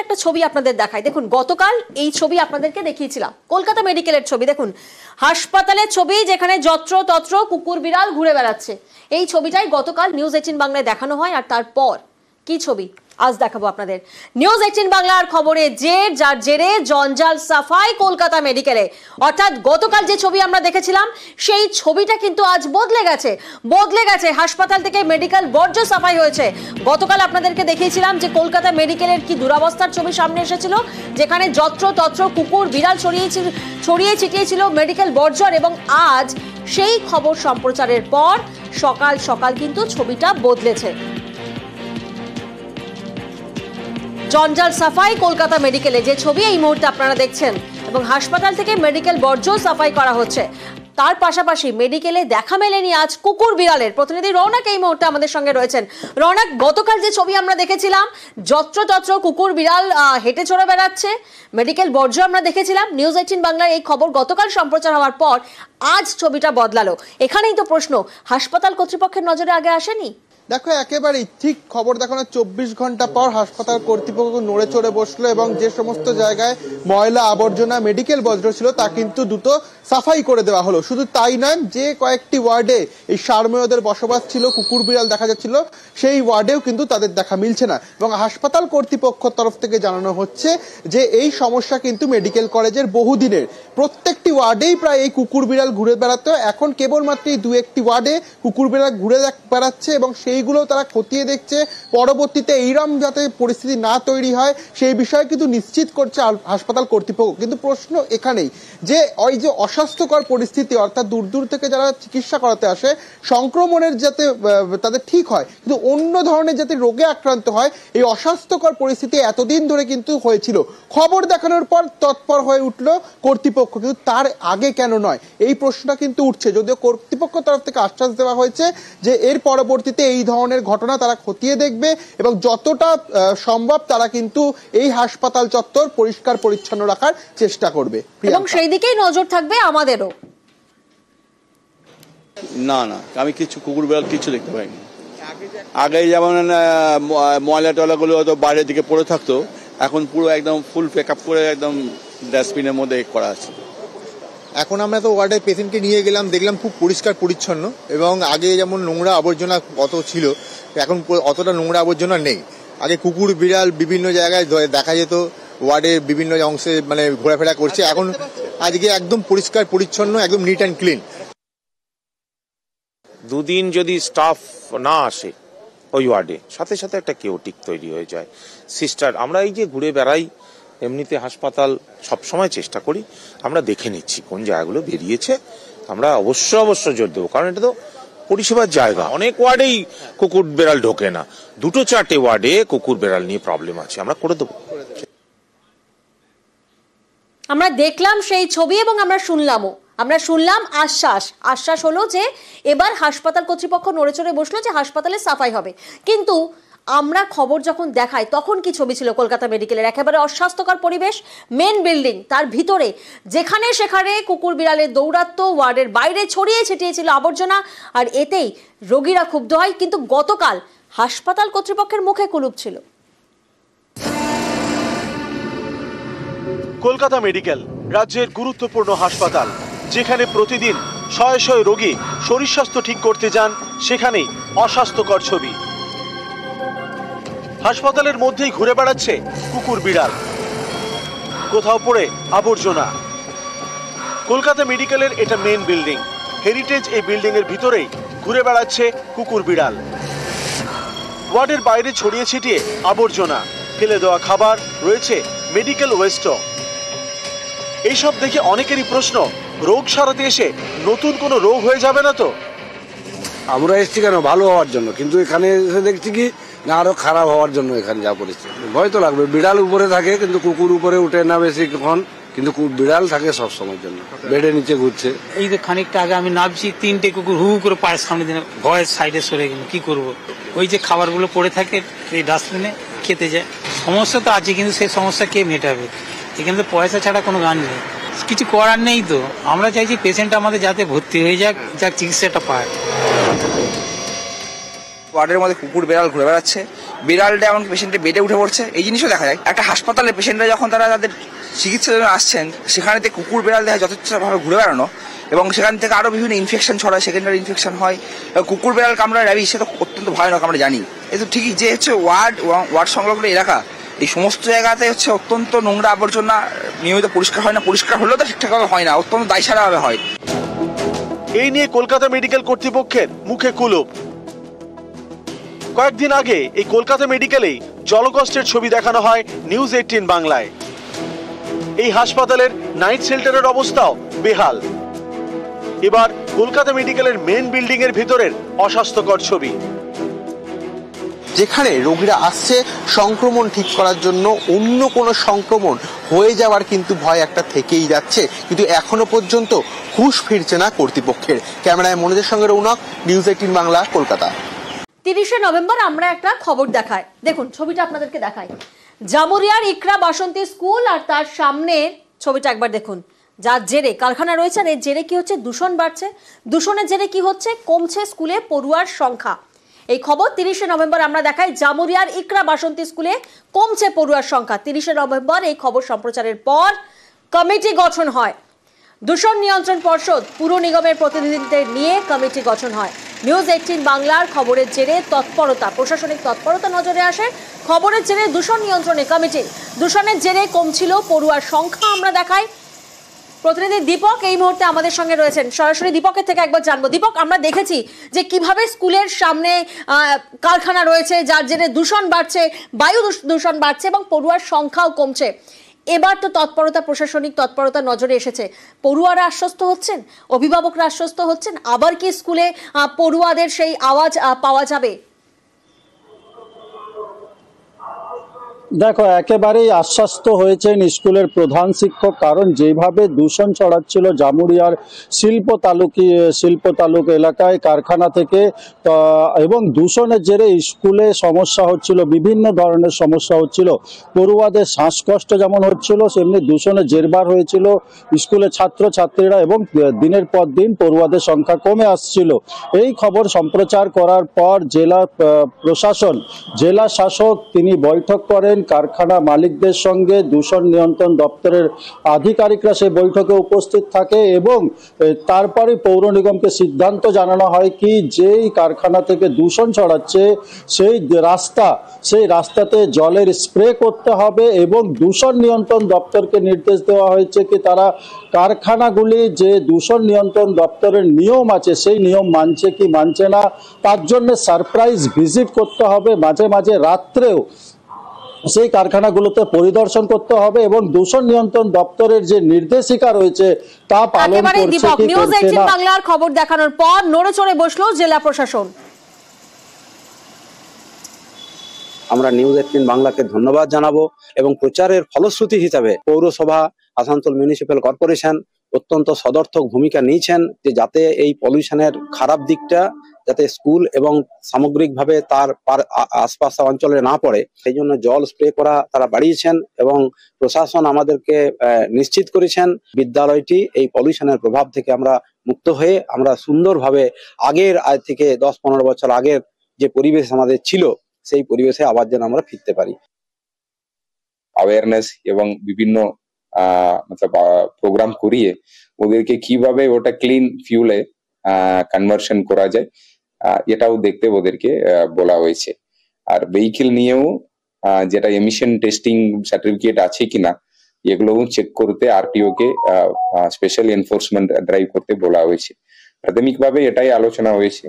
একটা ছবি আপনাদের দেখাই। দেখুন, গতকাল এই ছবি আপনাদেরকে দেখিয়েছিলাম, কলকাতা মেডিকেলের ছবি। দেখুন, হাসপাতালের ছবি, যেখানে যত্র তত্র কুকুর বিড়াল ঘুরে বেড়াচ্ছে। এই ছবিটাই গতকাল নিউজ 18 বাংলায় দেখানো হয়। আর তারপর কি ছবি আজ দেখাবো আপনাদের। নিউজ 18 বাংলার খবরে যার জেরে জঞ্জাল সাফাই কলকাতা মেডিকেলে। অর্থাৎ গতকাল যে ছবি আমরা দেখেছিলাম সেই ছবিটা কিন্তু আজ বদলে গেছে। হাসপাতাল থেকে মেডিকেল বর্জ্য সাফাই হয়েছে। গতকাল আপনাদেরকে দেখিয়েছিলাম যে কলকাতা মেডিকেলের কি দুরবস্থার ছবি সামনে এসেছিল, যেখানে যত্র তত্র কুকুর বিড়াল ছড়িয়ে ছিটিয়েছিল মেডিকেল বর্জ্য। এবং আজ সেই খবর সম্প্রচারের পর সকাল সকাল কিন্তু ছবিটা বদলেছে। জঞ্জাল সাফাই কলকাতা মেডিকেলে যে ছবি এই মুহূর্তে আপনারা দেখছেন, এবং হাসপাতাল থেকে মেডিকেল বর্জ্য সাফাই করা হচ্ছে। তার পাশাপাশি মেডিকেলে দেখা মেলেনি আজ কুকুর বিড়ালের। প্রতিনিধি রৌনক এই মুহূর্তে আমাদের সঙ্গে রয়েছেন। রৌনক, গতকাল যে ছবি আমরা দেখেছিলাম যত্রতত্র কুকুর বিড়াল হেঁটে চড়ে বেড়াচ্ছে, মেডিকেল বর্জ্য আমরা দেখেছিলাম, নিউজ 18 বাংলার এই খবর গতকাল সম্প্রচার হওয়ার পর আজ ছবিটা বদলালো। এখানেই তো প্রশ্ন, হাসপাতাল কর্তৃপক্ষের নজরে আগে আসেনি? দেখো, একেবারেই ঠিক খবর দেখানোর 24 ঘন্টা পর হাসপাতাল কর্তৃপক্ষ নড়ে চড়ে বসলো এবং যে সমস্ত জায়গায় ময়লা আবর্জনা মেডিকেল বর্জ্য ছিল তা কিন্তু দ্রুত সাফাই করে দেওয়া হলো। শুধু তাই নয়, যে কয়েকটি ওয়ার্ডে এই সারমেয়দের বসবাস ছিল, কুকুর বিড়াল দেখা যাচ্ছিল, সেই ওয়ার্ডেও কিন্তু তাদের দেখা মিলছে না। এবং হাসপাতাল কর্তৃপক্ষের তরফ থেকে জানানো হচ্ছে যে এই সমস্যা কিন্তু মেডিকেল কলেজের বহুদিনের। প্রত্যেকটি ওয়ার্ডেই প্রায় এই কুকুর বিড়াল ঘুরে বেড়াতো। এখন কেবলমাত্র এই 2-1টি ওয়ার্ডে কুকুর বিড়াল ঘুরে বেড়াচ্ছে এবং সেইগুলো তারা খতিয়ে দেখছে। পরবর্তীতে এইরকম যাতে পরিস্থিতি না তৈরি হয় সেই বিষয়ে কিন্তু নিশ্চিত করছে হাসপাতাল কর্তৃপক্ষ। কিন্তু প্রশ্ন এখানেই যে ওই যে অস্বাস্থ্যকর পরিস্থিতি, অর্থাৎ দূর দূর থেকে যারা চিকিৎসা করাতে আসে সংক্রমণের যাতে তাদের ঠিক হয়, কিন্তু অন্য ধরনের যাতে রোগে আক্রান্ত হয়, এই অস্বাস্থ্যকর পরিস্থিতি এতদিন ধরে কিন্তু হয়েছিল। খবর দেখানোর পর তৎপর হয়ে উঠল কর্তৃপক্ষ, কিন্তু তার আগে কেন নয় এই প্রশ্নটা কিন্তু উঠছে। যদিও কর্তৃপক্ষ তরফ থেকে আশ্বাস দেওয়া হয়েছে যে এর পরবর্তীতে এই ধরনের ঘটনা তারা খতিয়ে দেখবে এবং যতটা সম্ভব তারা কিন্তু এই হাসপাতাল চত্বর পরিষ্কার পরিচ্ছন্ন রাখার চেষ্টা করবে এবং সেই দিকেই নজর থাকবে আমাদেরও। না, আমি কিছু কুকুর বিড়াল কিছু দেখতে পাইনি। আগে যেমন ময়লা টয়লাগুলো হয়তো বাইরের দিকে পড়ে থাকতো, এখন পুরো একদম ফুল পেক আপ করে একদম ডাস্টবিনের মধ্যে করা আছে। এখন আমরা তো ওয়ার্ডের পেশেন্টকে নিয়ে গেলাম, দেখলাম খুব পরিষ্কার পরিচ্ছন্ন এবং আগে যেমন নোংরা আবর্জনা অত ছিল, এখন অতটা নোংরা আবর্জনা নেই। আগে কুকুর বিড়াল বিভিন্ন জায়গায় দেখা যেত, ওয়ার্ডের বিভিন্ন অংশে মানে ঘোরাফেরা করছে। এখন আজকে একদম পরিষ্কার পরিচ্ছন্ন, একদম নিট অ্যান্ড ক্লিন। দুদিন যদি স্টাফ না আসে ওই ওয়ার্ডে, সাথে সাথে একটা কেওটিক তৈরি হয়ে যায়। সিস্টার, আমরা এই যে ঘুরে বেড়াই, এমনিতে হাসপাতাল সবসময় চেষ্টা করি, আমরা দেখে নিচ্ছি কোন জায়গাগুলো বেরিয়েছে, আমরা অবশ্য জোর দেবো, কারণ এটা তো পরিষেবার জায়গা। অনেক ওয়ার্ডেই কুকুর বেড়াল ঢোকে না, 2-4টে ওয়ার্ডে কুকুর বেড়াল নিয়ে প্রবলেম আছে, আমরা করে দেবো। আমরা দেখলাম সেই ছবি এবং আমরা শুনলাম আশ্বাস হলো যে এবার হাসপাতাল কর্তৃপক্ষ নড়ে চড়ে বসলো যে হাসপাতালে সাফাই হবে। কিন্তু আমরা খবর যখন দেখাই তখন কি ছবি ছিল কলকাতা মেডিকেলের? একেবারে অস্বাস্থ্যকর পরিবেশ, মেন বিল্ডিং, তার ভিতরে যেখানে সেখানে কুকুর বিড়ালের দৌরাত্ম্য, ওয়ার্ডের বাইরে ছড়িয়ে ছিটিয়েছিল আবর্জনা, আর এতেই রোগীরা ক্ষুব্ধ হয়। কিন্তু গতকাল হাসপাতাল কর্তৃপক্ষের মুখে কুলুপ ছিল। কলকাতা মেডিকেল রাজ্যের গুরুত্বপূর্ণ হাসপাতাল, যেখানে প্রতিদিন শয়ে শয়ে রোগী শরীর স্বাস্থ্য ঠিক করতে যান, সেখানেই অস্বাস্থ্যকর ছবি। হাসপাতালের মধ্যেই ঘুরে বেড়াচ্ছে কুকুর বিড়াল, কোথাও পড়ে আবর্জনা। কলকাতা মেডিকেলের এটা মেন বিল্ডিং, হেরিটেজ এই বিল্ডিং এর ভিতরেই ঘুরে বেড়াচ্ছে কুকুর বিড়াল। ওয়ার্ডের বাইরে ছড়িয়ে ছিটিয়ে আবর্জনা, ফেলে দেওয়া খাবার, রয়েছে মেডিকেল ওয়েস্টও। এইসব দেখে অনেকেরই প্রশ্ন, রোগ সারাতে এসে নতুন কোনো রোগ হয়ে যাবে না তো? আমরা এসছি কেন ভালো হওয়ার জন্য, কিন্তু এখানে এসে দেখছি কি না আরো খারাপ হওয়ার জন্য এখানে যা পরিস্থিতি। ভয় তো লাগবে, বিড়াল উপরে থাকে কিন্তু কুকুর উপরে উঠে না বেশিক্ষণ, কিন্তু বিড়াল থাকে সব সময়ের জন্য, বেডের নিচে ঘুরছে। এই তো খানিকটা আগে আমি নামছি, 3টে কুকুর হু করে পায়ের সামনে দিনে ভয়ের সাইডে সরে গেল। কি করব, ওই যে খাবারগুলো পড়ে থাকে এই ডাস্টবিনে খেতে যায়। সমস্যা তো আছে, কিন্তু সেই সমস্যা কে মেটাবে? এখানে তো পয়সা ছাড়া কোনো গান নেই, কিছু করার নেই। তো আমরা চাইছি পেশেন্ট আমাদের যাতে ভর্তি হয়ে যাক, চিকিৎসাটা পায়। ওয়ার্ডের মধ্যে কুকুর বেড়াল ঘুরে বেড়াচ্ছে, বিড়ালটা এমন পেশেন্টের বেডে উঠে পড়ছে, এই জিনিসও দেখা যায়। একটা হাসপাতালে পেশেন্টরা যখন তারা তাদের চিকিৎসার জন্য আসছেন, সেখানে কুকুর বিড়াল দেখা যথেষ্টভাবে ঘুরে বেড়ানো এবং সেখান থেকে আরো বিভিন্ন ইনফেকশন ছড়ায়, সেকেন্ডারি ইনফেকশন হয়। কুকুর বিড়াল কামড়া র্যাবিস সেটা অত্যন্ত ভয়ানক, আমরা জানি। এই তো ঠিকই যে হচ্ছে ওয়ার্ড সংলগ্ন এলাকা, এই সমস্ত জায়গাতে হচ্ছে অত্যন্ত নোংরা আবর্জনা নিয়মিত পরিষ্কার হয় না, পরিষ্কার হলেও তো ঠিকঠাকভাবে হয় না, অত্যন্ত দায়সারাভাবে হয়। এই নিয়ে কলকাতা মেডিকেল কর্তৃপক্ষের মুখে কুলুপ। কয়েকদিন আগে এই কলকাতা মেডিকেলেই জলকষ্টের ছবি দেখানো হয় নিউজ 18 বাংলায়। এই হাসপাতালের নাইট শেল্টারের অবস্থাও বেহাল। এবার কলকাতা মেডিকেলের মেন বিল্ডিং এর ভিতরের অস্বাস্থ্যকর ছবি, যেখানে রোগীরা আসছে সংক্রমণ ঠিক করার জন্য, অন্য কোনো সংক্রমণ হয়ে যাওয়ার কিন্তু ভয় একটা থেকেই যাচ্ছে, কিন্তু এখনো পর্যন্ত হুঁশ ফিরছে না কর্তৃপক্ষের। ক্যামেরায় মনোজের সঙ্গে রৌনক, নিউজ 18 বাংলা, কলকাতা। 30শে নভেম্বর আমরা একটা খবর দেখাই, দেখুন ছবিটা আপনাদেরকে দেখাই। জামুরিয়ার ইকরা বাসন্তী স্কুল আর তার সামনের ছবিটা একবার দেখুন। যার জেরে কারখানা রয়েছে, আর এর জেরে কি হচ্ছে, দূষণ বাড়ছে। দূষণের জেরে কি হচ্ছে, কমছে স্কুলে পড়ুয়ার সংখ্যা। এই খবর 30শে নভেম্বর আমরা দেখাই। জামুরিয়ার ইকরা বাসন্তী স্কুলে কমছে পড়ুয়ার সংখ্যা। 30শে নভেম্বর এই খবর সম্প্রচারের পর কমিটি গঠন হয়। দূষণ নিয়ন্ত্রণ পর্ষদ পুর নিগমের প্রতিনিধিদের নিয়ে কমিটি গঠন হয়। নিউজ 18 বাংলার খবরের জেরে তৎপরতা, প্রশাসনিক তৎপরতা নজরে আসে। খবরের জেরে দূষণ নিয়ন্ত্রণে কমিটি, দূষণের জেরে কমছিল পড়ুয়ার সংখ্যা আমরা দেখাই। প্রতিনিধি দীপক এই মুহূর্তে আমাদের সঙ্গে রয়েছেন, সরাসরি দীপকের থেকে একবার জানবো। দীপক, আমরা দেখেছি যে কিভাবে স্কুলের সামনে কারখানা রয়েছে, যার জেরে দূষণ বাড়ছে, বায়ু দূষণ বাড়ছে এবং পড়ুয়ার সংখ্যাও কমছে। এবার তো তৎপরতা, প্রশাসনিক তৎপরতা নজরে এসেছে। পড়ুয়ারা আশ্বস্ত হচ্ছেন, অভিভাবকরা আশ্বস্ত হচ্ছেন, আবার কি স্কুলে পড়ুয়াদের সেই আওয়াজ পাওয়া যাবে? দেখো, একেবারেই আশ্বস্ত হয়েছেন স্কুলের প্রধান শিক্ষক, কারণ যেভাবে দূষণ ছড়াচ্ছিল জামুরিয়ার শিল্প তালুক এলাকায় কারখানা থেকে, এবং দূষণের জেরে স্কুলে সমস্যা হচ্ছিল, বিভিন্ন ধরনের সমস্যা হচ্ছিল। পড়ুয়াদের শ্বাসকষ্ট যেমন হচ্ছিল, সেমনি দূষণের জেরবার হয়েছিল স্কুলে ছাত্রছাত্রীরা, এবং দিনের পর দিন পড়ুয়াদের সংখ্যা কমে আসছিল। এই খবর সম্প্রচার করার পর জেলা শাসক তিনি বৈঠক করেন কারখানা মালিকদের সঙ্গে। দূষণ নিয়ন্ত্রণ দপ্তরের আধিকারিকরা সেই বৈঠকে উপস্থিত থাকে এবং তারপরে পৌর নিগমকে সিদ্ধান্ত জানানো হয় কি, যেই কারখানা থেকে দূষণ ছড়াচ্ছে সেই রাস্তাতে জলের স্প্রে করতে হবে, এবং দূষণ নিয়ন্ত্রণ দপ্তরকে নির্দেশ দেওয়া হয়েছে কি তারা কারখানাগুলি যে দূষণ নিয়ন্ত্রণ দপ্তরের নিয়ম আছে সেই নিয়ম মানছে কি মানছে না, তার জন্য সারপ্রাইজ ভিজিট করতে হবে, মাঝে মাঝে রাত্রেও সেই কারখানাগুলোতে পরিদর্শন করতে হবে, এবং দূষণ নিয়ন্ত্রণ দপ্তরের যে নির্দেশিকা রয়েছে তা পালন করছে কি নিউজ 18 বাংলার খবর দেখানোর পর নড়ে চড়ে বসলো জেলা প্রশাসন। আমরা নিউজ 18 বাংলাকে ধন্যবাদ জানাবো এবং প্রচারের ফলশ্রুতি হিসাবে পৌরসভা, আসানসোল মিউনিসিপ্যাল কর্পোরেশন অত্যন্ত সদর্থক ভূমিকা নিয়েছেন যে যাতে এই পলিউশনের খারাপ দিকটা যাতে স্কুল এবং সামগ্রিকভাবে তার আশপাশ অঞ্চলে না পড়ে, সেই জন্য জল স্প্রে করা তারা বাড়িয়েছেন এবং প্রশাসন আমাদেরকে নিশ্চিত করেছেন বিদ্যালয়টি এই পলিউশনের প্রভাব থেকে আমরা মুক্ত হয়ে আমরা সুন্দরভাবে আগের আজ থেকে 10-15 বছর আগের যে পরিবেশ আমাদের ছিল সেই পরিবেশে আবার যেন আমরা ফিরতে পারি। অ্যাওয়ারনেস এবং বিভিন্ন প্রোগ্রাম করিয়ে ওদেরকে কিভাবে ওটা ক্লিন ফিউলে কনভার্সন করা যায় এটাও দেখতে ওদেরকে বলা হয়েছে। আর ভেহিকেল নিয়েও যেটা এমিশন টেস্টিং সার্টিফিকেট আছে কিনা এগুলোও চেক করতে আরটিও কে স্পেশাল এনফোর্সমেন্ট ড্রাইভ করতে বলা হয়েছে। প্রাথমিকভাবে এটাই আলোচনা হয়েছে।